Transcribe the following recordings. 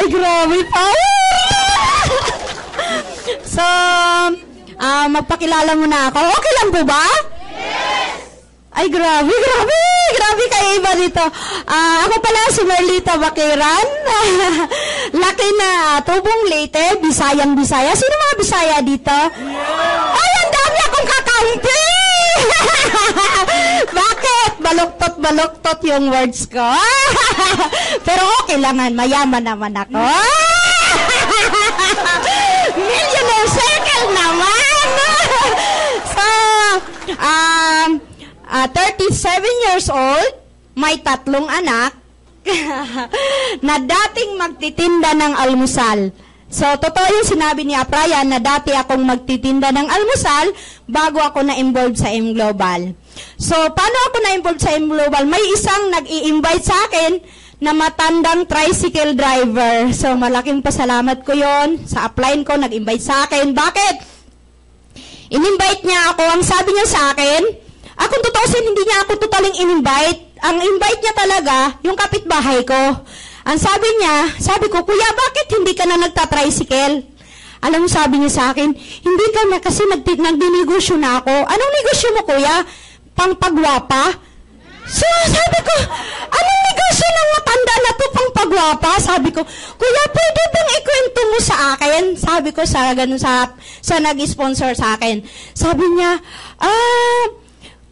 grabe pa. So, magpakilala mo na ako. Okay lang po ba? Yes! Ay, grabe kayo iba dito. Ako pala si Merlita Bakiran. Laki na tubong Leyte, Bisayang-Bisaya. Sino mga Bisaya dito? Yeah. Ay, ang dami akong kakampi! Bakit? Baluktot yung words ko. Pero okay lang, mayaman naman ako. Millionaire circle naman! So, 37 years old, may 3 anak, na dating magtitinda ng almusal. So, totoo yung sinabi ni Aprayan na dati akong magtitinda ng almusal bago ako na-involved sa M-Global. So, paano ako na-involved sa M-Global? May isang nag-i-invite sa akin na matandang tricycle driver. So, malaking pasalamat ko yon sa upline ko, nag-invite sa akin. Bakit? In-invite niya ako. Ang sabi niya sa akin, akong tutusin, hindi niya ako totaling in-invite. Ang invite niya talaga, yung kapitbahay ko. Ang sabi ko, kuya, bakit hindi ka na nagtatricycle? Alam mo, sabi niya sa akin, hindi ka na kasi nagdinegosyo na ako. Anong negosyo mo, kuya? Pangpagwapa? So, sabi ko, anong negosyo ng matanda na to, pangpagwapa? Sabi ko, kuya, pwede bang ikwento mo sa akin? Sabi ko, sa nag-sponsor sa akin. Sabi niya,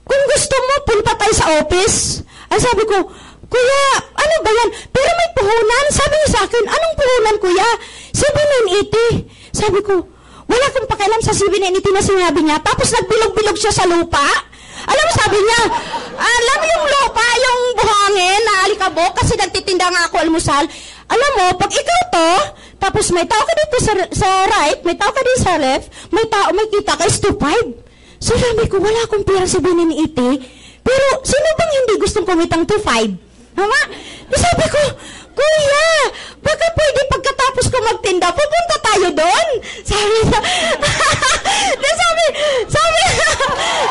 kung gusto mo, punta tayo sa office. Ay, sabi ko, kuya, ano ba yan? Pero may puhunan. Sabi niya sa akin, anong puhunan, kuya? 7,980. Sabi ko, wala akong pakialam sa 7,980 na sinabi niya. Tapos nagbilog-bilog siya sa lupa. Alam mo, sabi niya, alam mo yung lupa, yung buhangin na alikabok, kasi nagtitinda nga ako almusal. Alam mo, pag ikaw to, tapos may tao ka dito sa right, may tao ka dito sa left, may kita ka, is 2,500. So, sabi ko, wala akong pera 7,980. Pero, sino bang hindi gustong kumitang 2,500? Mama, sabi ko, kuya, baka pwede pagkatapos ko magtinda, pupunta tayo doon. Sabi niya,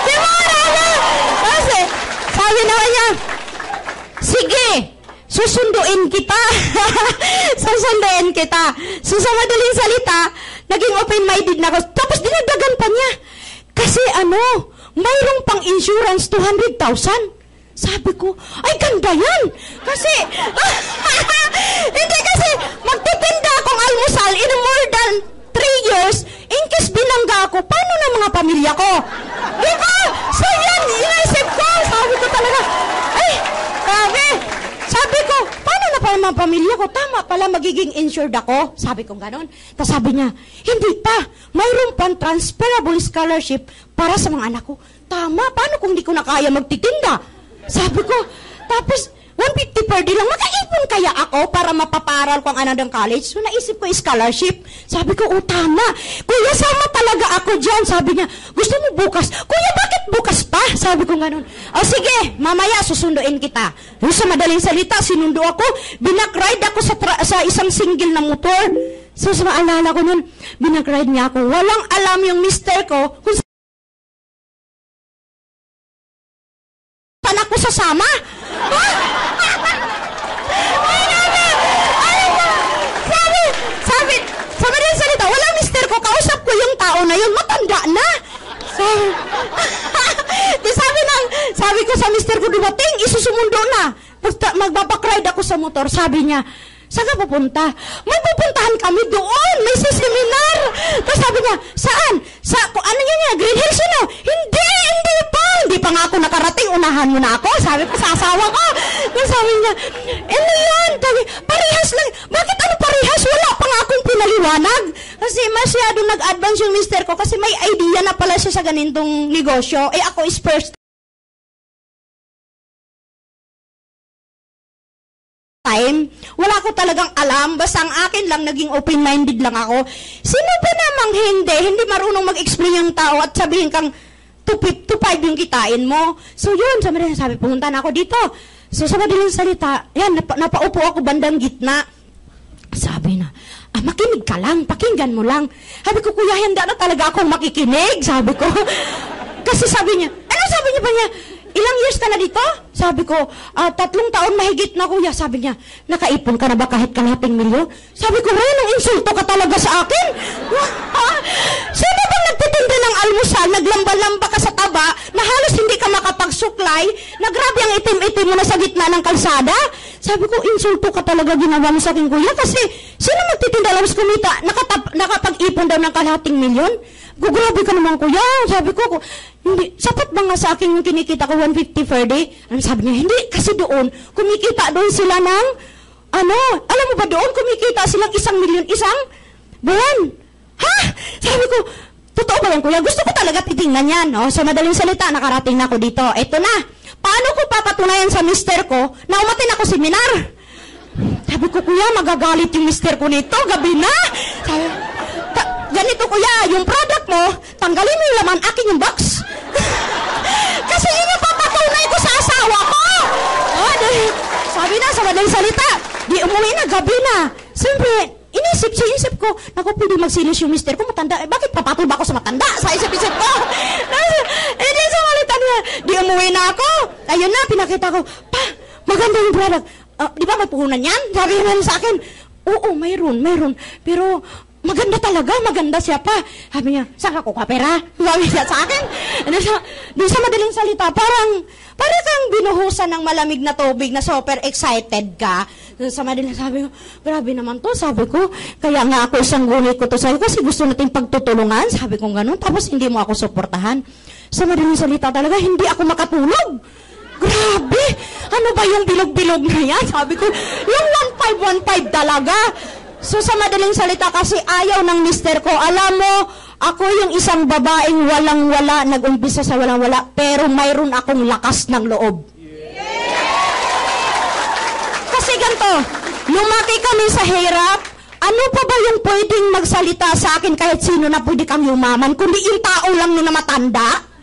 si Mara na. Kasi, sabi naman niya, sige, susunduin kita. So, sa madaling salita, naging open-minded na ako. Tapos, dinagdagan pa niya. Kasi mayroong pang insurance 200,000. Sabi ko, ay ganda yan. Kasi, hindi kasi, magtitinda akong almusal in more than 3 years, in case binangga ako, paano na mga pamilya ko? Diba? So yan, inaisip ko. Sabi ko talaga, ay, grabe. Sabi ko, paano na pala mga pamilya ko? Tama pala, magiging insured ako. Sabi ko ganon. Tapos sabi niya, hindi pa. Mayroon pang transferable scholarship para sa mga anak ko. Tama, paano kung hindi ko na kaya magtitinda? Sabi ko, tapos 150 per day lang, makaipon kaya ako para mapaparal ko ang anak ng college? So naisip ko scholarship. Sabi ko, tama. Kuya, sama talaga ako dyan. Sabi niya, gusto mo bukas? Kuya, bakit bukas pa? Sabi ko ganun. Sige, mamaya susunduin kita. Sa madaling salita, sinundo ako. Binakride ako sa isang single na motor. So sa maalala ko nun, binakride niya ako. Walang alam yung mister ko kung ako sasama. Sabi, sa madaling salita, walang mister ko, kausap ko yung tao na yun, matanda na. So, sabi ko sa mister ko, dumating, isusumundo na. Magbabakride ako sa motor, sabi niya, saan ka pupunta? May pupuntahan kami doon, may seminar. Tapos sabi niya, saan? Ano niya, Green Hills yun o? Hindi pa nga ako nakarating, unahan mo na ako. Sabi ko sa asawa ko. Tapos sabi niya, ano yan? Parehas lang. Bakit ano parehas? Wala pa nga akong pinaliwanag. Kasi masyado nag-advance yung mister ko kasi may idea na pala siya sa ganitong negosyo. Ako is first time, wala ko talagang alam, basta ang akin lang, naging open-minded lang ako. Sino ba namang hindi marunong mag-explain yung tao at sabihin kang 2.5 yung kitain mo. So yun, sabi, pumunta na ako dito. So sa madaling salita, yan, napaupo ako bandang gitna. Sabi na, makinig ka lang, pakinggan mo lang. Sabi ko, kuya, hindi na talaga akong makikinig, sabi ko. Kasi sabi niya, ano sabi niya pa niya? ilang years ka na dito? Sabi ko, 3 taon mahigit na kuya. Sabi niya, nakaipon ka na ba kahit kalating milyon? Sabi ko, Ren, ang insulto ka talaga sa akin. Sino bang nagtitinda ng almusal, naglamba-lamba ka sa taba, na halos hindi ka makapagsuklay, na grabe ang itim-itim mo na sa gitna ng kalsada? Sabi ko, insulto ka talaga ginawa mo sa akin kuya, kasi sino magtitinda almusal kumita, nakapag-ipon daw ng kalating milyon? Grabe ka naman kuya. Sabi ko, hindi, sapat ba nga sa akin yung kinikita ko 150 per day? Ano sabi niya, hindi, kasi doon, kumikita doon sila ng, alam mo ba doon, kumikita silang 1 milyon isang buwan. Ha? Sabi ko, totoo ba yan kuya? Gusto ko talaga titingnan yan. Sa madaling salita, nakarating na ako dito. Ito na, paano ko papatunayan sa mister ko na umatin ako seminar? Sabi ko, kuya, magagalit yung mister ko nito, gabi na. Sabi, ganito kuya, yung product mo, tanggalin mo yung laman, akin yung box. Kasi yun yung papatunay ko sa asawa ko. Sabi na, sa madaling salita, di umuwi na, gabi na. Siyempre, inisip ko, naku, pwede magsilos yung mister ko, matanda. Bakit papatol ba ako sa matanda? Sa isip-isip ko. Hindi sa malita niya, di umuwi na ako. Ayun na, pinakita ko, pa, maganda yung product. Di ba may puhunan yan? Sabi naman sa akin, oo, mayroon. Pero, maganda talaga, maganda siya pa. Sabi niya, saan ako kapera? Sabi niya sa akin. Doon sa madaling salita, parang kang binuhusan ng malamig na tubig na super excited ka. Doon sa madaling sabi ko, grabe naman to, sabi ko. Kaya nga ako isang gunit ko to, sabi ko, kasi gusto natin pagtutulungan. Sabi ko ganun, tapos hindi mo ako suportahan. Sa madaling salita talaga, hindi ako makatulog. Grabe! Ano ba yung bilog-bilog na yan? Sabi ko, yung 1515 talaga. So sa madaling salita kasi ayaw ng mister ko, alam mo, ako yung isang babaeng walang-wala, nag-umpisa sa walang-wala, pero mayroon akong lakas ng loob. Kasi ganito, lumaki kami sa hirap, ano pa ba yung pwedeng magsalita sa akin kahit sino na pwede kang yumaman, kundi yung tao lang na matanda?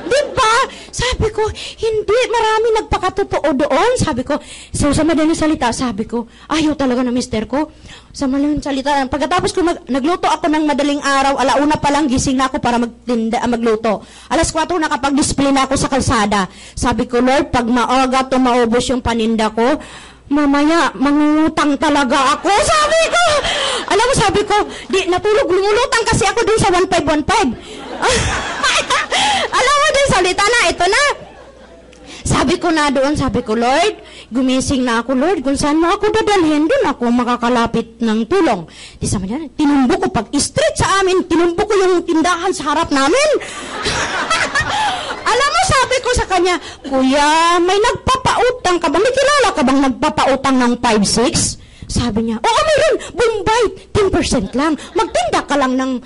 Diba? Sabi ko, hindi, marami nagpakatotoo doon. Sabi ko, so sa madaling salita, sabi ko, ayaw talaga na mister ko. Sa madaling salita, pagkatapos ko nagluto ako ng madaling araw, 1:00 pa lang gising na ako para magluto. 4:00 nakapag-display na ako sa kalsada. Sabi ko, Lord, pag maaga maubos yung paninda ko, mamaya, mangungutang talaga ako. Sabi ko, alam mo, sabi ko, di, natulog, lumulutang kasi ako dun sa 1515. Alam mo din, salita na, ito na. Sabi ko na doon, sabi ko, Lord, gumising na ako, Lord, kung saan mo ako dadalhin, doon ako makakalapit ng tulong. Di sa manya, tinumbo ko, pag street sa amin, tinumbo ko yung tindahan sa harap namin. Alam mo, sabi ko sa kanya, Kuya, may nagpapautang ka ba? May kilala ka bang nagpapautang ng 5-6? Sabi niya, oo, mayroon, Bombay, 10% lang. Magtinda ka lang ng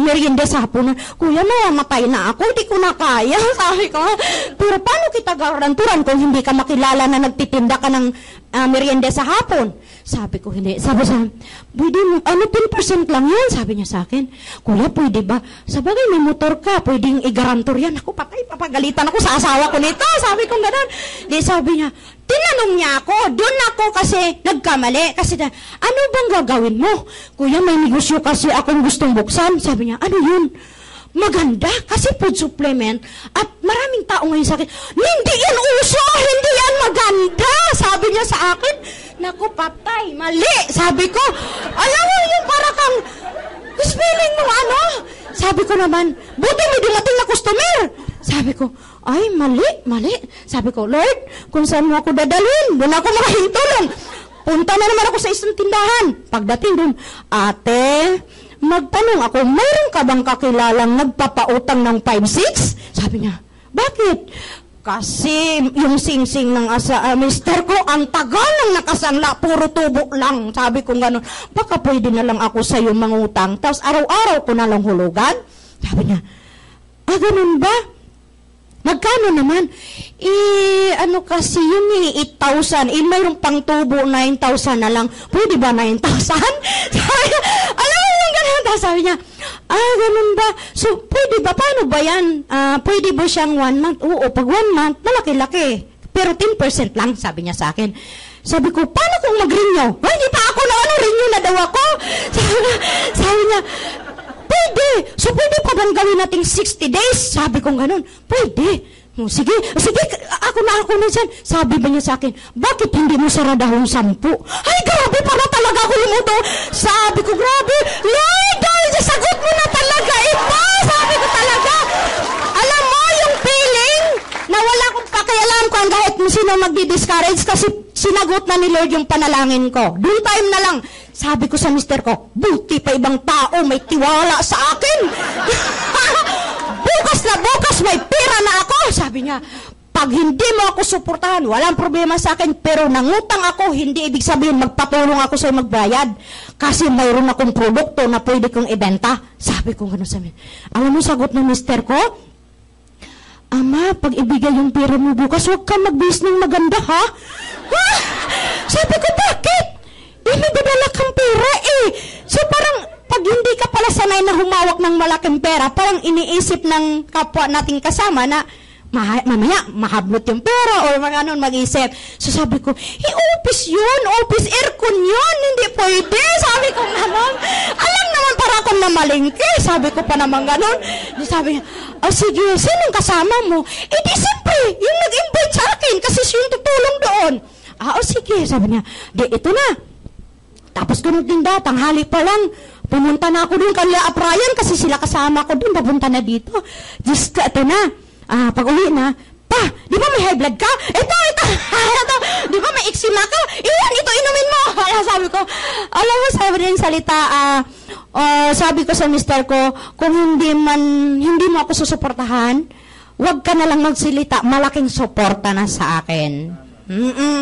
merienda sa hapunan. Kuya, mamamatay na ako, di ko na kaya. Sabi ko, pero paano kita garanturan kung hindi ka makilala na nagtitinda ka ng merienda sa hapon? Sabi ko, hindi. Sabi sa pwede mo, 10% lang yan, sabi niya sa akin. Kuya, pwede ba? Sabagay, may motor ka, pwedeng igarantor yan. Ako, patay, papagalitan ako sa asawa ko nito. Sabi ko, gano'n. Di, sabi niya, tinanong niya ako, doon ako kasi nagkamali. Kasi, ano bang gagawin mo? Kuya, may negosyo kasi akong gustong buksan. Sabi niya, ano yun? Maganda, kasi food supplement. At maraming tao ngayon sa akin, hindi yan uso, hindi yan maganda. Sabi niya sa akin, naku, patay, mali. Sabi ko, alam mo yung para kang, feeling mo ano? Sabi ko naman, buti may dumating na customer. Sabi ko, ay, mali. Sabi ko, Lord, kung saan mo ako dadalhin, doon ako makahintulong. Punta na naman ako sa isang tindahan. Pagdating doon, ate, magtanong ako, mayroon ka bang kakilalang nagpapautang ng 5-6? Sabi niya, bakit? Kasi yung sing-sing ng mister ko, ang tagal ng nakasanla, puro tubo lang. Sabi ko gano'n, baka pwede na lang ako sa'yo mangutang, tapos araw-araw ko na lang hulugan. Sabi niya, ganun ba? Magkano naman? Ano kasi yun 8,000. Mayroong pang tubo, 9,000 na lang. Pwede ba 9,000? Sabi niya, alam mo yung ganun. Sabi niya, ganun ba? So, pwede ba? Paano ba yan? Pwede ba siyang 1 month? Oo, pag 1 month, malaki-laki. Pero 10% lang, sabi niya sa akin. Sabi ko, paano kung mag-renew? Hindi pa ako na renew na daw ako. Sabi niya, pwede. So, pwede pa bang gawin nating 60 days? Sabi ko ganun. Pwede. Sige, ako na dyan. Sabi ba niya sa akin, bakit hindi mo saradahong 10? Ay, grabe, para talaga ako lumuto. Sabi ko, grabe, Lord, dahil sagot mo na talaga ito. Sabi ko talaga, alam mo yung feeling na wala akong pakialam kung kahit sino magdi-discourage kasi sinagot na ni Lord yung panalangin ko. Doon time na lang, sabi ko sa mister ko, buti pa ibang tao may tiwala sa akin. bukas may pera na ako. Sabi niya, pag hindi mo ako suportahan, walang problema sa akin, pero nangutang ako, hindi ibig sabihin magpatulong ako sa magbayad. Kasi mayroon akong produkto na pwede kong ibenta. Sabi ko gano'n sa amin. Alam mo, sagot ng mister ko, Ama, pag ibigay yung pera mo bukas, huwag ka mag-bis ng maganda, ha? Ha? Sabi ko, bakit? May dadala kang pera, eh. So parang, pag hindi ka pala sanay na humawak ng malaking pera, parang iniisip ng kapwa nating kasama na, mamaya, mahablot yung pera, or mga anon, mag-isip. So sabi ko, office yun, office aircon yun, hindi pwede. Sabi ko, ganon. Alam naman para akong namalingki. Sabi ko pa naman ganon. Sabi niya, sige, sinong kasama mo? Di siyempre, yung nag-invite sa akin, kasi siya yung tutulong doon. Sige, sabi niya, ito na. Tapos ganun din tanghali pa lang, pumunta na ako doon kanila Aprayan, kasi sila kasama ko doon, papunta na dito. Just, ito na. Pag uwi na, pa, di ba may high blood ka? Ito, di ba may eczema ka? Iyan, ito, inumin mo. Sabi ko, alam mo, sabi rin salita, sabi ko sa mister ko, kung hindi mo ako susuportahan, wag ka na lang magsilita, malaking suporta na sa akin.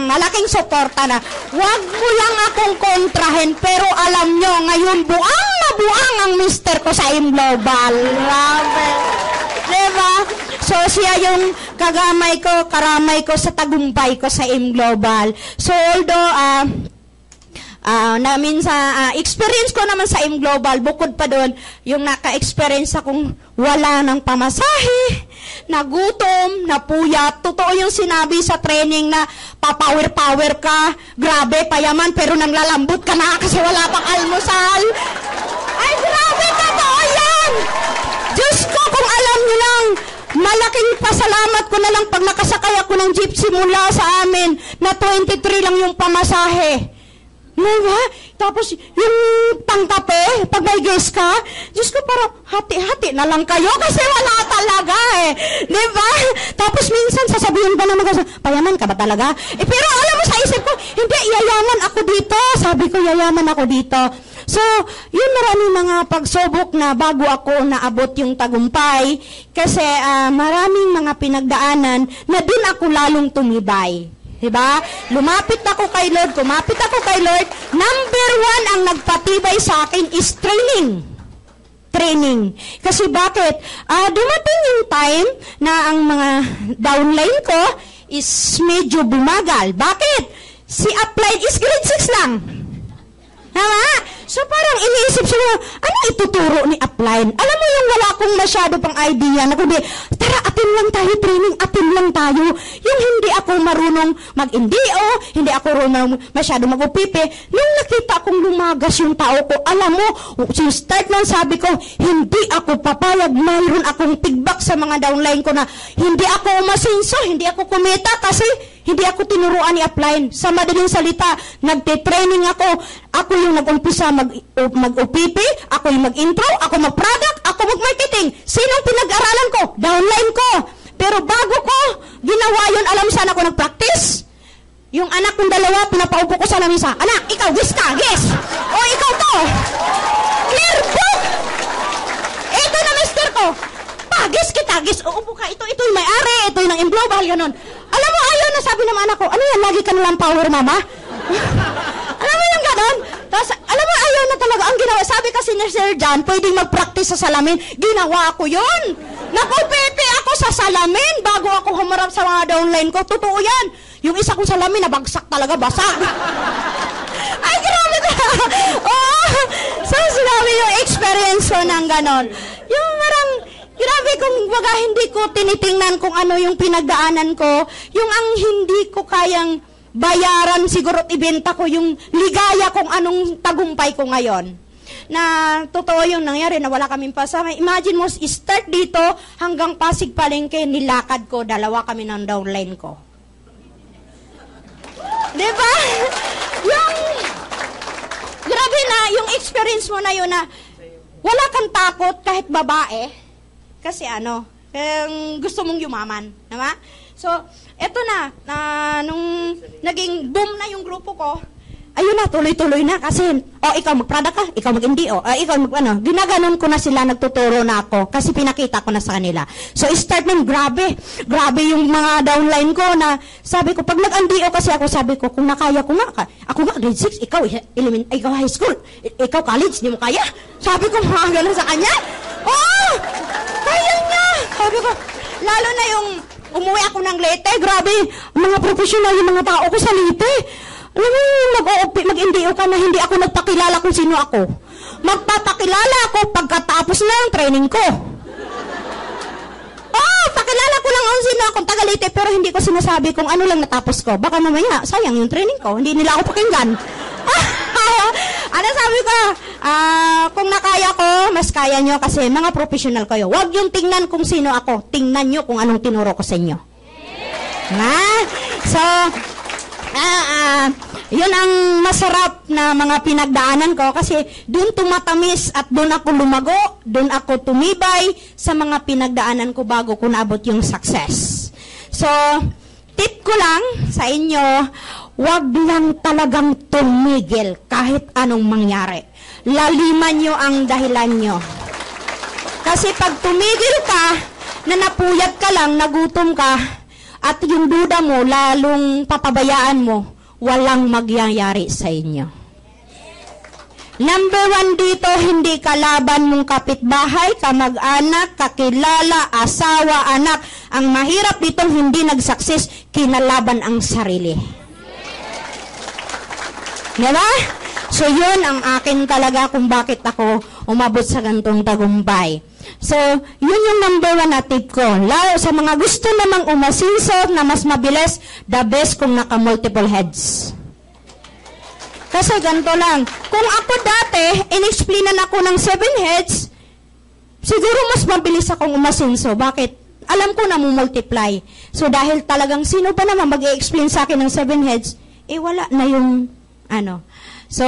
Malaking suporta na. Wag mo lang akong kontrahin, pero alam nyo, ngayon, buang na buang ang mister ko sa Imglobal. Grabe. Diba? So, siya yung karamay ko sa tagumpay ko sa Imglobal. So, although, experience ko naman sa Imglobal, bukod pa doon, yung naka-experience akong wala ng pamasahe, nagutom, napuyat. Totoo yung sinabi sa training na papower-power ka, grabe, payaman, pero nanglalambot ka na kasi wala pang almusal. Ay, grabe, totoo yan! Diyos ko, kung alam niyo lang, malaking pasalamat ko na lang pag nakasakay ako ng jeepsy mula sa amin na 23 lang yung pamasahe. Diba? Tapos, yung pangkape, pag may guest ka, Diyos ko, parang hati-hati na lang kayo kasi wala talaga eh. Diba? Tapos minsan, sasabihin pa naman kasi, payaman ka ba talaga? Pero alam mo sa isip ko, hindi, yayaman ako dito. Sabi ko, yayaman ako dito. So, yun maraming mga pagsubok na bago ako naabot yung tagumpay kasi maraming mga pinagdaanan na din ako lalong tumibay. Diba? Lumapit ako kay Lord, kumapit ako kay Lord. Number 1 ang nagpatibay sa akin is training. Training. Kasi bakit? Dumating yung time na ang mga downline ko is medyo bumagal. Bakit? Si Upline is grade 6 lang. Tama? So parang iniisip siya, ano ituturo ni Upline? Alam mo yung wala akong masyado pang idea na kundi, tara, atin lang tayo training, atin lang tayo. Yung hindi ako marunong mag-NDO, hindi ako marunong masyado mag-upipe, nung nakita akong lumagas yung tao ko, alam mo, yung start nang sabi ko, hindi ako papayag, mayroon akong feedback sa mga downline ko na hindi ako umasinso, hindi ako kumita kasi hindi ako tinuruan ni Upline. Sa madaling salita, nagte-training ako yung nag-umpisa mag-UPP, ako yung mag-intro, ako mag-product, ako mag-marketing. Sinong pinag-aralan ko? Downline ko. Pero bago ko ginawa yun, alam saan ako nag-practice? Yung anak kong dalawa, pinapaupo ko sa lamisa. Anak, ikaw, guess ka, guess. O, ikaw to. Clear book. Ito na, mister ko. Guess kita, guess. O, upo ka. Ito yung may-ari, ito yung ng Imglobal, ganon. Alam mo, ayaw na sabi ng anak ko, ano yan, lagi ka nalang power, mama? Alam mo yung ganon? Tapos, alam mo, ayaw na talaga. Ang ginawa, sabi kasi ni Sir John, pwedeng mag-practice sa salamin. Ginawa ko yun. Nakupepe ako sa salamin bago ako humarap sa mga downline ko. Totoo yan. Yung isa kong salamin, nabagsak talaga, basa. Ay, grabe na. So, sinabi yung experience ko ng ganon. Yung marang, grabe kung baga hindi ko tinitingnan kung ano yung pinagdaanan ko, yung ang hindi ko kayang bayaran siguro at ibenta ko yung ligaya kung anong tagumpay ko ngayon. na totoo yung nangyari na wala kaming pasama. Imagine mo, start dito hanggang Pasig Palengke, nilakad ko, dalawa kami ng downline ko. Diba? Yung, grabe na, yung experience mo na yun na wala kang takot kahit babae. Kasi gusto mong yumaman. Diba? So, eto na, nung naging boom na yung grupo ko, ayun na, tuloy-tuloy na kasi, ikaw mag-product ka, ikaw mag-MDO, ikaw ginaganon ko na sila, nagtuturo na ako kasi pinakita ko na sa kanila. So, start nung grabe yung mga downline ko na sabi ko, pag nag-MDO kasi ako, sabi ko, kung nakaya ko nga, ako nga grade 6, ikaw high school, ikaw college, di mo kaya? Sabi ko, mga ganon sa kanya. Kaya niya! Sabi ko, lalo na yung umuwi ako ng Leyte, grabe, mga professional yung mga tao ko sa Leyte. Alam mo, mag-NDO ka na hindi ako nagpakilala kung sino ako. Magpapakilala ako pagkatapos na ang training ko. Pakilala ko lang kung sino akong taga Leyte, pero hindi ko sinasabi kung ano lang natapos ko. Baka mamaya, sayang yung training ko, hindi nila ako pakinggan. Ano sabi ko? Kung nakaya ko, mas kaya nyo kasi mga professional kayo. Huwag yung tingnan kung sino ako. Tingnan nyo kung anong tinuro ko sa inyo. So, yun ang masarap na mga pinagdaanan ko kasi doon tumatamis at doon ako lumago, doon ako tumibay sa mga pinagdaanan ko bago ko naabot yung success. So, tip ko lang sa inyo, wag lang talagang tumigil kahit anong mangyari. Laliman nyo ang dahilan nyo. Kasi pag tumigil ka, na napuyat ka lang, nagutom ka, at yung duda mo, lalong papabayaan mo, walang magyayari sa inyo. Number 1 dito, hindi kalaban mong kapitbahay, kamag-anak, kakilala, asawa, anak. Ang mahirap dito, hindi nagsukses, kinalaban ang sarili. Diba? So, yun ang akin talaga kung bakit ako umabot sa gantong tagumpay. So, yun yung number 1 na tip ko. Lalo sa mga gusto namang umasinso na mas mabilis, the best kung naka-multiple heads. Kasi ganito lang. Kung ako dati, in-explainan ako ng 7 heads, siguro mas mabilis akong umasinso. Bakit? Alam ko na multiply. So, dahil talagang sino pa naman mag-i-explain sa akin ng 7 heads, wala na yung So,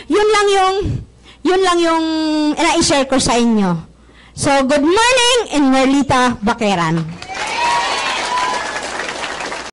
yun lang yung na-share ko sa inyo. So, good morning, Enmerlita Baqueran.